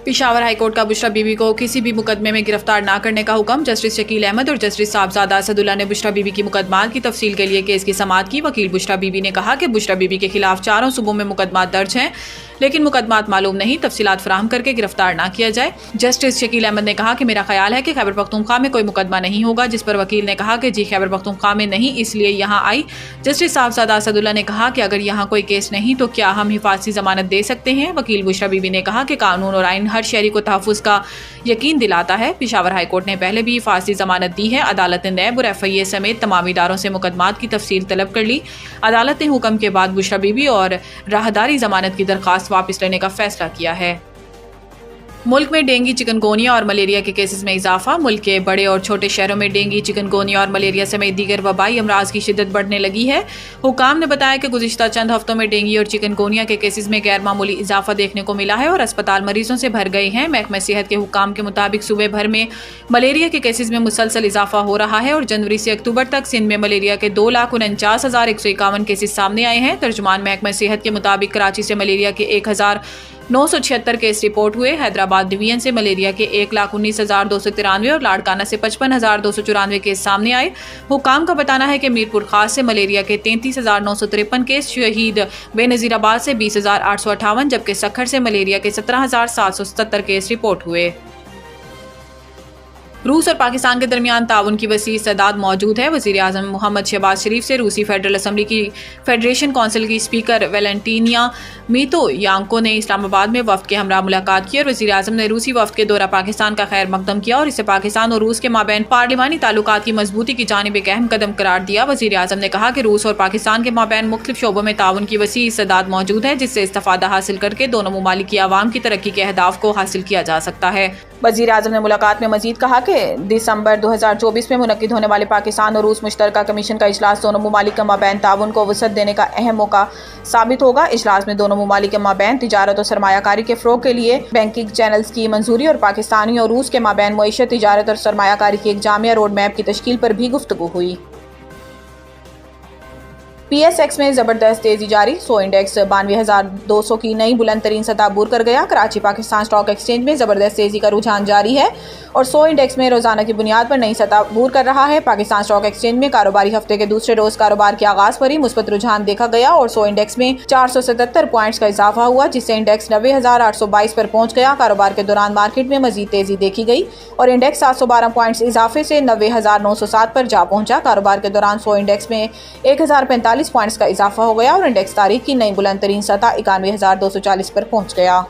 Peshawar high court का बुशरा बीबी को किसी भी मुकदमे में गिरफ्तार न करने का हुक्म। जस्टिस शकील अहमद और जस्टिस साहबजादा असदुल्ला ने बुशरा बीबी की मुकदमात की तफसील के लिए केस की समाअत की। वकील बुशरा बीबी ने कहा कि बुशरा बीबी के खिलाफ 4 सूबों में मुकदमात दर्ज हैं, लेकिन मुकदमात मालूम नहीं, तफसीलात फराहम करके गिरफ्तार न किया जाए। जस्टिस शकील अहमद ने कहा कि मेरा ख्याल है कि खैबर पख्तूनख्वा में कोई मुकदमा नहीं होगा, जिस पर वकील ने कहा कि जी खैबर पख्तूनख्वा में नहीं, इसलिए यहाँ आई। जस्टिस साहबजादा असदुल्ला ने कहा कि अगर यहाँ कोई केस नहीं तो क्या हम हिफाजती जमानत दे सकते हैं। वकील बुशरा बीबी ने कहा कि कानून और आइन हर शहरी को तहफ़्फ़ुज़ का यकीन दिलाता है। पेशावर हाईकोर्ट ने पहले भी हिफाजती जमानत दी है। अदालत ने नैब और FIA समेत तमाम इदारों से मुकदमात की तफसील तलब कर ली। अदालत ने हुक्म के बाद बुशरा बीबी और राहदारी जमानत की दरख्वास्त वापस लेने का फैसला किया है। मुल्क में डेंगू, चिकनगोनिया और मलेरिया के केसेस में इजाफा। मुल्क के बड़े और छोटे शहरों में डेंगू, चिकनगोनिया और मलेरिया समेत दीगर वबाई अमराज की शिद्दत बढ़ने लगी है। हुकाम ने बताया कि गुज़िश्ता चंद हफ्तों में डेंगू और चिकनगोनिया के केसेस में गैर मामूली इजाफा देखने को मिला है और अस्पताल मरीजों से भर गए हैं। महकमा सेहत के हुकाम के मुताबिक सूबे भर में मलेरिया के केसेस में मुसलसल इजाफा हो रहा है और जनवरी से अक्टूबर तक सिंध में मलेरिया के 2,49,151 केसेस सामने आए हैं। तर्जुमान महकमा सेहत के मुताबिक कराची से मलेरिया के 1,976 केस रिपोर्ट हुए। हैदराबाद डिवीजन से मलेरिया के 1,19,293 और लाड़काना से 55,294 केस सामने आए। हुकाम का बताना है कि मीरपुर खास से मलेरिया के 33,953 केस, शहीद बेनजीराबाद से 20,858, जबकि सखर से मलेरिया के 17,770 केस रिपोर्ट हुए। रूस और पाकिस्तान के दरमियान ताउन की वसी इस्तेदाद मौजूद है। वज़ीर-ए-आज़म मोहम्मद शहबाज शरीफ से रूसी फेडरल असम्बली की फेडरेशन काउंसिल की स्पीकर वेलेंटीनिया मितोयांको ने इस्लामाबाद में वफ्द के हमरा मुलाकात की और वज़ीर-ए-आज़म ने रूसी वफ्द के दौरा पाकिस्तान का खैर मकदम किया और इसे पाकिस्तान और रूस के माबैन पार्लिमानी ताल्लुकात की मजबूती की जानिब एक अहम कदम करार दिया। वज़ीर-ए-आज़म ने कहा कि रूस और पाकिस्तान के माबैन मुख्तलिफ शोबों में ताउन की वसी इस्तेदाद मौजूद है, जिससे इस्तिफादा हासिल करके दोनों ममालिक की आवाम की तरक्की के अहदाफ को हासिल किया जा सकता है। वज़ीर-ए-आज़म ने मुलाकात में मजीद कहा कि दिसंबर 2024 में मुनक्किद होने वाले पाकिस्तान और रूस मुश्तरका कमीशन का इजलास दोनों ममालिक के माबैन ताउन को वसअत देने का अहम मौका साबित होगा। इजलास में दोनों ममालिक के माबैन तिजारत और सरमायाकारी के फ़रोग़ के लिए बैंकिंग चैनल्स की मंजूरी और पाकिस्तानी और रूस के माबैन मईशत, तिजारत और सरमायाकारी की एक जामिया रोड मैप की तश्कील पर भी गुफ्तगू हुई। PSX में ज़बरदस्त तेजी जारी। सो इंडेक्स 92,200 की नई बुलंद तरीन सतह अबूर कर गया। कराची पाकिस्तान स्टॉक एक्सचेंज में ज़बरदस्त तेजी का रुझान जारी है और सो इंडेक्स में रोजाना की बुनियाद पर नई सतह अबूर कर रहा है। पाकिस्तान स्टॉक एक्सचेंज में कारोबारी हफ्ते के दूसरे रोज कारोबार के आगाज पर ही मुस्बत रुझान देखा गया और सो इंडेक्स में 477 पॉइंट्स का इजाफा हुआ, जिससे इंडेक्स 90,822 पर पहुंच गया। कारोबार के दौरान मार्केट में मजीद तेजी देखी गई और इंडेक्स 712 पॉइंट्स इजाफे से 90,907 पर जा पहुंचा। कारोबार के दौरान सो इंडेक्स में 1,045 पॉइंट्स का इजाफा हो गया और इंडेक्स तारीख की नई बुलंद तरीन सतह 91,240 पर पहुंच गया।